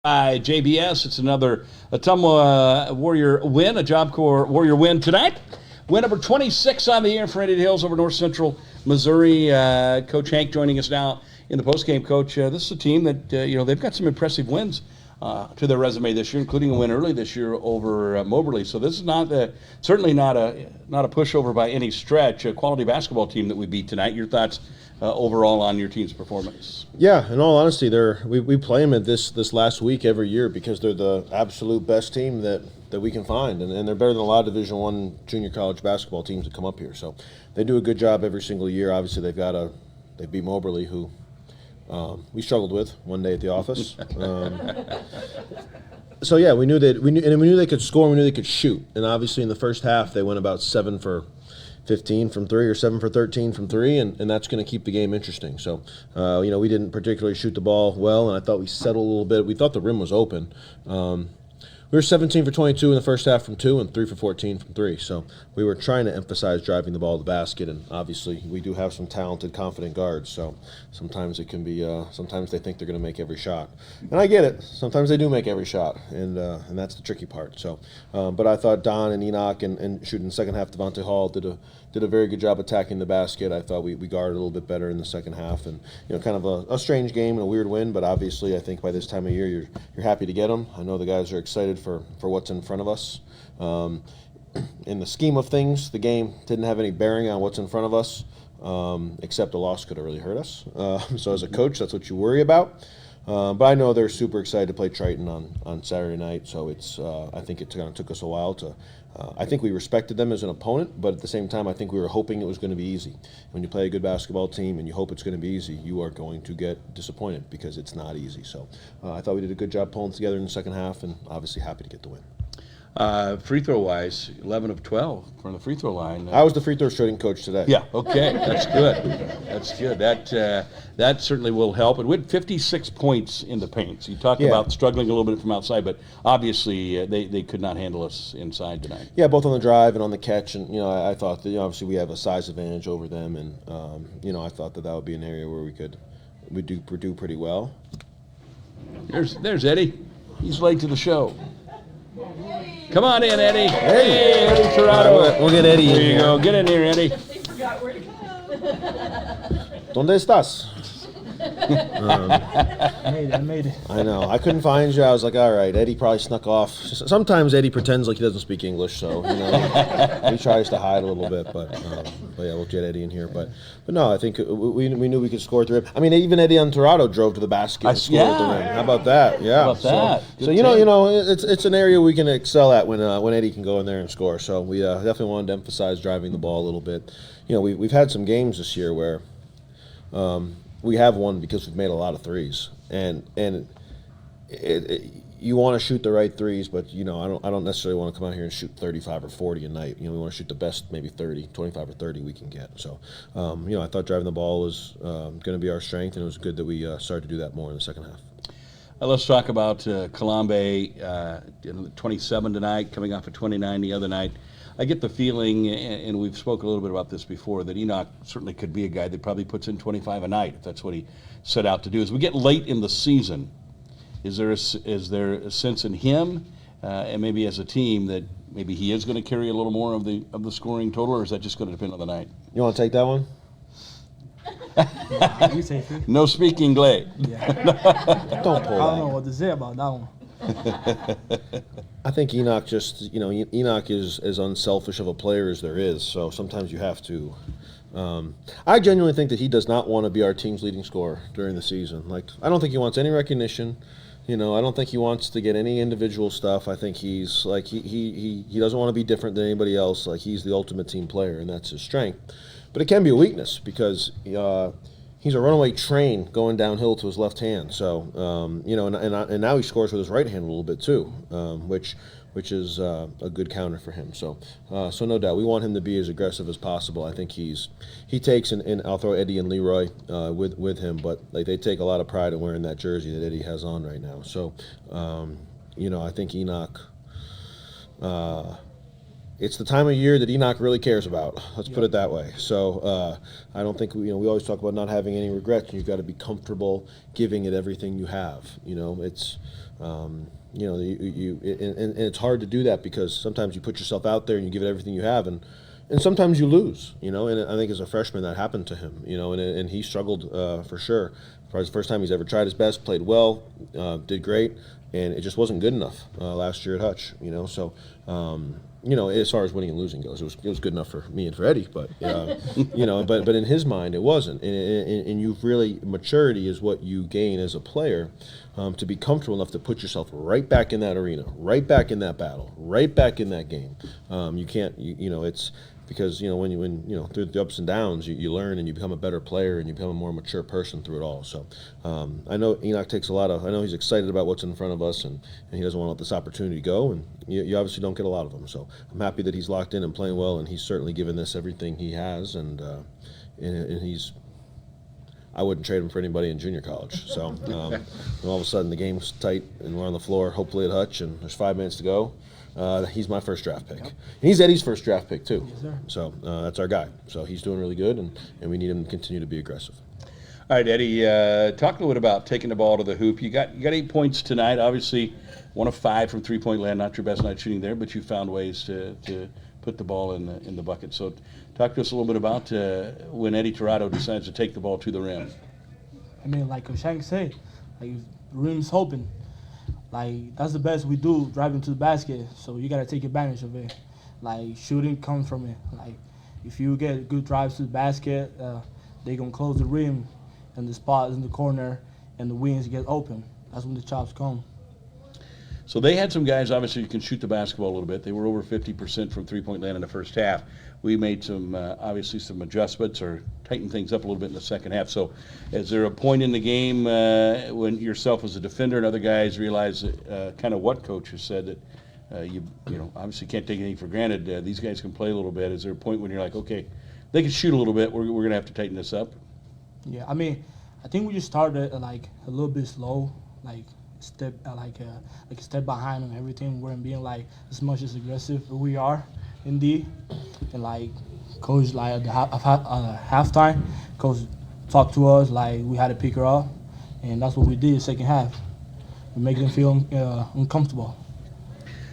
JBS. It's another Ottumwa Warrior win, a Job Corps Warrior win tonight. Win number 26 on the year for Indian Hills over North Central Missouri. Coach Hank joining us now in the postgame. Coach, this is a team that they've got some impressive wins to their resume this year, including a win early this year over Moberly. So this is certainly not a pushover by any stretch. A quality basketball team that we beat tonight. Your thoughts overall on your team's performance? Yeah, in all honesty, we play them at this last week every year because they're the absolute best team that we can find, and they're better than a lot of Division I junior college basketball teams that come up here. So they do a good job every single year. Obviously, they beat Moberly, who we struggled with one day at the office. So yeah, we knew they could score, and we knew they could shoot. And obviously, in the first half, they went about 7 for 15 from 3 or 7 for 13 from 3, and that's going to keep the game interesting. So, we didn't particularly shoot the ball well, and I thought we settled a little bit. We thought the rim was open. We were 17 for 22 in the first half from 2 and 3 for 14 from 3. So we were trying to emphasize driving the ball to the basket, and obviously we do have some talented, confident guards. So sometimes it can be, sometimes they think they're going to make every shot. And I get it. Sometimes they do make every shot, and that's the tricky part. So, but I thought Don and Enoch and shooting the second half, Devontae Hall did a very good job attacking the basket. I thought we guarded a little bit better in the second half, and kind of a strange game and a weird win, but obviously I think by this time of year you're happy to get them. I know the guys are excited for what's in front of us. In the scheme of things, the game didn't have any bearing on what's in front of us, except a loss could have really hurt us. So as a coach, that's what you worry about. But I know they're super excited to play Triton on Saturday night, so it's I think it kind of took us a while to I think we respected them as an opponent, but at the same time I think we were hoping it was going to be easy. When you play a good basketball team and you hope it's going to be easy, you are going to get disappointed because it's not easy. So I thought we did a good job pulling together in the second half, and obviously happy to get the win. Free throw wise, 11 of 12 from the free throw line. I was the free throw shooting coach today. Yeah, okay, that's good. That's good. That certainly will help. And we had 56 points in the paint. So you talked about struggling a little bit from outside, but obviously they could not handle us inside tonight. Yeah, both on the drive and on the catch. And I thought that obviously we have a size advantage over them, and I thought that would be an area where we do pretty well. There's Eddie. He's late to the show. Come on in, Eddie. Hey, Eddie Tirado. We'll get Eddie in here. There you go. Get in here, Eddie. ¿Dónde estás? I made it. I know. I couldn't find you. I was like, all right, Eddie probably snuck off. Sometimes Eddie pretends like he doesn't speak English, so he tries to hide a little bit. But yeah, we'll get Eddie in here. But no, I think we knew we could score at the rim. I mean, even Eddie Antorado drove to the basket and scored at the rim. How about that? Yeah. How about that? So it's an area we can excel at when Eddie can go in there and score. So we definitely wanted to emphasize driving the ball a little bit. We've had some games this year where. We have won because we've made a lot of threes, and you want to shoot the right threes, but I don't necessarily want to come out here and shoot 35 or 40 a night. We want to shoot the best, maybe 25 or 30 we can get. So, I thought driving the ball was going to be our strength, and it was good that we started to do that more in the second half. Let's talk about Kalambe, 27 tonight, coming off of 29 the other night. I get the feeling, and we've spoken a little bit about this before, that Enoch certainly could be a guy that probably puts in 25 a night if that's what he set out to do. As we get late in the season, is there a sense in him and maybe as a team that maybe he is going to carry a little more of the scoring total, or is that just going to depend on the night? You want to take that one? You say it. No speaking English. Yeah. Don't pull that. I don't know what to say about that one. I think Enoch Enoch is as unselfish of a player as there is, so sometimes you have to. I genuinely think that he does not want to be our team's leading scorer during the season. Like, I don't think he wants any recognition. I don't think he wants to get any individual stuff. I think he's like he doesn't want to be different than anybody else. Like, he's the ultimate team player, and that's his strength. But it can be a weakness because he's a runaway train going downhill to his left hand. So, and now he scores with his right hand a little bit too, which is a good counter for him. So no doubt we want him to be as aggressive as possible. I think he takes, and I'll throw Eddie and Leroy with him, but like they take a lot of pride in wearing that jersey that Eddie has on right now. So, I think Enoch. it's the time of year that Enoch really cares about. Let's put it that way. So I don't think we always talk about not having any regrets. You've got to be comfortable giving it everything you have. It's and it's hard to do that because sometimes you put yourself out there and you give it everything you have, and sometimes you lose. And I think as a freshman that happened to him. And he struggled for sure. For the first time he's ever tried his best, played well, did great, and it just wasn't good enough last year at Hutch. So. As far as winning and losing goes, it was good enough for me and for Eddie, but but in his mind it wasn't. And you've really, maturity is what you gain as a player, to be comfortable enough to put yourself right back in that arena, right back in that battle, right back in that game. You can't, it's because when through the ups and downs you learn and you become a better player and you become a more mature person through it all. So I know Enoch takes I know he's excited about what's in front of us, and he doesn't want to let this opportunity go, and you obviously don't get a lot of them. So I'm happy that he's locked in and playing well, and he's certainly given this everything he has, and he's, I wouldn't trade him for anybody in junior college. So all of a sudden the game's tight and we're on the floor, hopefully at Hutch, and there's 5 minutes to go. He's my first draft pick. Yep. And he's Eddie's first draft pick too. Yes, sir. So that's our guy. So he's doing really good, and we need him to continue to be aggressive. All right, Eddie, talk a little bit about taking the ball to the hoop. You got 8 points tonight. Obviously, 1 of 5 from three-point land. Not your best night shooting there, but you found ways to put the ball in the bucket. So talk to us a little bit about when Eddie Tirado decides to take the ball to the rim. I mean, like Coach Hank said, like rim's open. Like that's the best we do, driving to the basket. So you gotta take advantage of it. Like shooting comes from it. Like if you get good drives to the basket, they gonna close the rim, and the spot is in the corner, and the wings get open. That's when the chops come. So they had some guys, obviously, who can shoot the basketball a little bit. They were over 50% from three-point land in the first half. We made some, obviously, some adjustments or tightened things up a little bit in the second half. So is there a point in the game when yourself as a defender and other guys realize kind of what Coach has said that you obviously can't take anything for granted. These guys can play a little bit. Is there a point when you're like, okay, they can shoot a little bit. We're going to have to tighten this up? Yeah, I mean, I think we just started like a little bit slow, like step a step behind and everything. We weren't being like as much as aggressive as we are in D. And like Coach, like at the halftime, Coach talked to us like we had to pick her up, and that's what we did second half. We make them feel uncomfortable.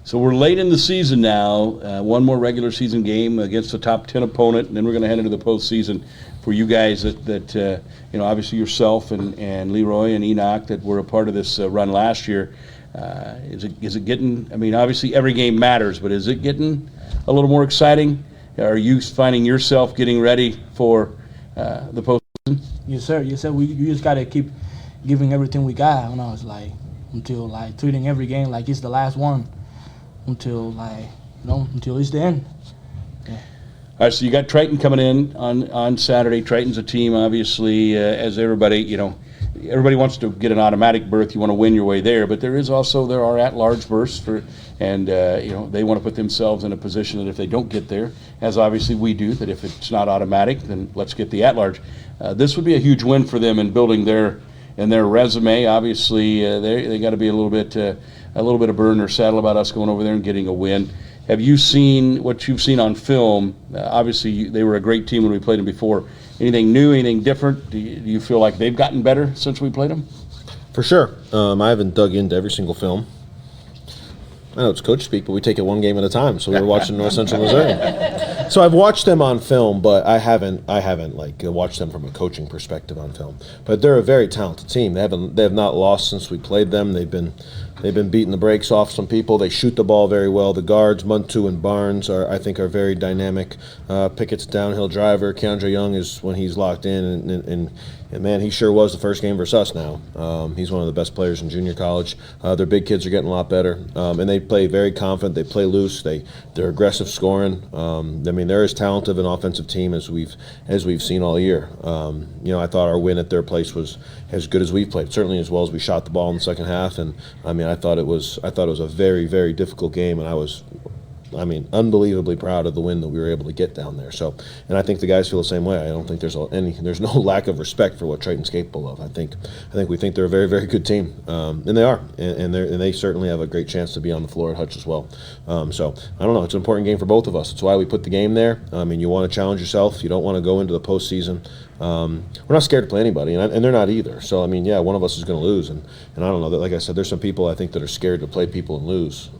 So we're late in the season now. One more regular season game against a top 10 opponent, and then we're going to head into the postseason. For you guys that obviously yourself and Leroy and Enoch that were a part of this run last year, is it getting? I mean, obviously every game matters, but is it getting a little more exciting? Are you finding yourself getting ready for the postseason? Yes, sir. Yes, sir. You just gotta keep giving everything we got. When I was like, until like treating every game like it's the last one, until it's the end. Yeah. All right, so you got Triton coming in on Saturday. Triton's a team, obviously, as everybody, everybody wants to get an automatic berth. You want to win your way there, but there are at-large berths and they want to put themselves in a position that if they don't get there, as obviously we do, that if it's not automatic, then let's get the at-large. This would be a huge win for them in building their resume. Obviously, they got to be a little bit of burden or saddle about us going over there and getting a win. Have you seen what you've seen on film? Obviously, they were a great team when we played them before. Anything new, anything different? Do you feel like they've gotten better since we played them? For sure. I haven't dug into every single film. I know it's coach speak, but we take it one game at a time. So we were watching North Central Missouri. So I've watched them on film, but I haven't like watched them from a coaching perspective on film. But they're a very talented team. They have not lost since we played them. They've been beating the brakes off some people. They shoot the ball very well. The guards, Muntu and Barnes, I think are very dynamic. Pickett's downhill driver. Keandre Young is when he's locked in, and man, he sure was the first game versus us now. He's one of the best players in junior college. Their big kids are getting a lot better, and they play very confident. They play loose. They're aggressive scoring. I mean, they're as talented an offensive team as we've seen all year. I thought our win at their place was as good as we've played. Certainly as well as we shot the ball in the second half. And I mean, I thought it was a very, very difficult game, and I was unbelievably proud of the win that we were able to get down there. So, and I think the guys feel the same way. I don't think there's no lack of respect for what Triton's capable of. I think we think they're a very, very good team, and they are, and they certainly have a great chance to be on the floor at Hutch as well. So I don't know. It's an important game for both of us. It's why we put the game there. You want to challenge yourself. You don't want to go into the postseason. We're not scared to play anybody, and they're not either. So one of us is going to lose, and I don't know. Like I said, there's some people I think that are scared to play people and lose.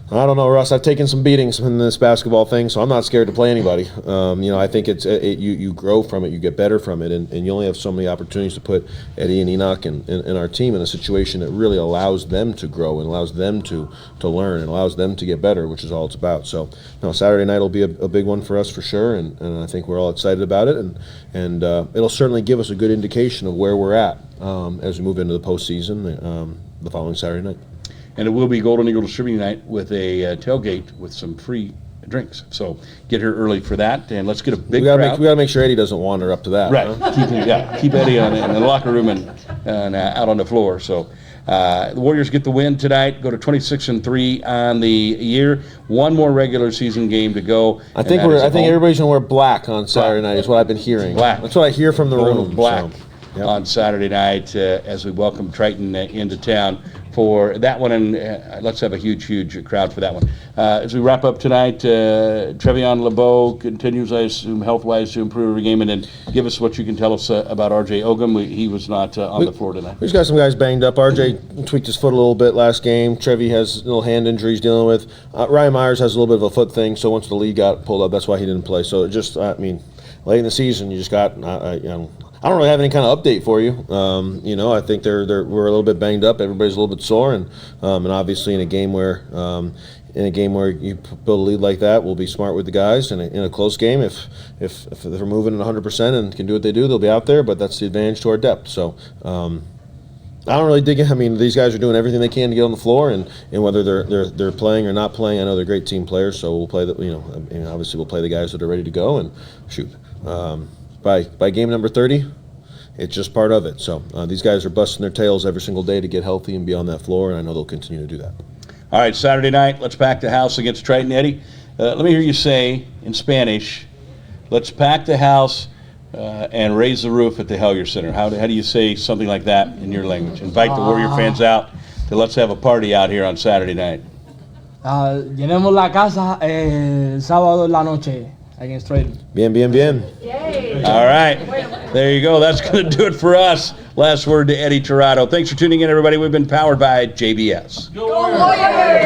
I don't know, Russ. I've taken some beatings in this basketball thing, so I'm not scared to play anybody. I think you grow from it, you get better from it, and you only have so many opportunities to put Eddie and Enoch and our team in a situation that really allows them to grow and allows them to learn and allows them to get better, which is all it's about. So, Saturday night will be a big one for us for sure, and I think we're all excited about it, and it'll certainly give us a good indication of where we're at as we move into the postseason the following Saturday night. And it will be Golden Eagle Distributing Night with a tailgate with some free drinks. So get here early for that, and let's get a big crowd. We got to make sure Eddie doesn't wander up to that. Right. Huh? Keep Eddie in the locker room and out on the floor. So the Warriors get the win tonight. Go to 26-3 on the year. One more regular season game to go. I think everybody's gonna wear black on Saturday night. Is what I've been hearing. Black. That's what I hear from the room. Black. So. Yep. On Saturday night as we welcome Triton into town for that one, and let's have a huge crowd for that one. As we wrap up tonight, Trevion LeBeau continues, I assume, health-wise to improve every game, and then give us what you can tell us about R.J. Ogum. He was not on the floor tonight. We've got some guys banged up. R.J. tweaked his foot a little bit last game. Trevi has little hand injuries dealing with. Ryan Myers has a little bit of a foot thing, so once the lead got pulled up, that's why he didn't play. So it just, late in the season, you just got, I don't really have any kind of update for you. I think we're a little bit banged up. Everybody's a little bit sore, and obviously in a game where you build a lead like that, we'll be smart with the guys. And in a close game, if they're moving at 100% and can do what they do, they'll be out there. But that's the advantage to our depth. So I don't really dig it. These guys are doing everything they can to get on the floor, and whether they're playing or not playing, I know they're great team players. So we'll play obviously we'll play the guys that are ready to go and shoot. By game number 30, it's just part of it. So these guys are busting their tails every single day to get healthy and be on that floor, and I know they'll continue to do that. All right, Saturday night, let's pack the house against Triton. Eddie, let me hear you say in Spanish, let's pack the house and raise the roof at the Hellyer Center. How do you say something like that in your language? Invite the Warrior fans out to let's have a party out here on Saturday night. Llenemos la casa el sábado en la noche against Triton. Bien. Yay. All right. There you go. That's going to do it for us. Last word to Eddie Tirado. Thanks for tuning in, everybody. We've been powered by JBS. Go Warriors!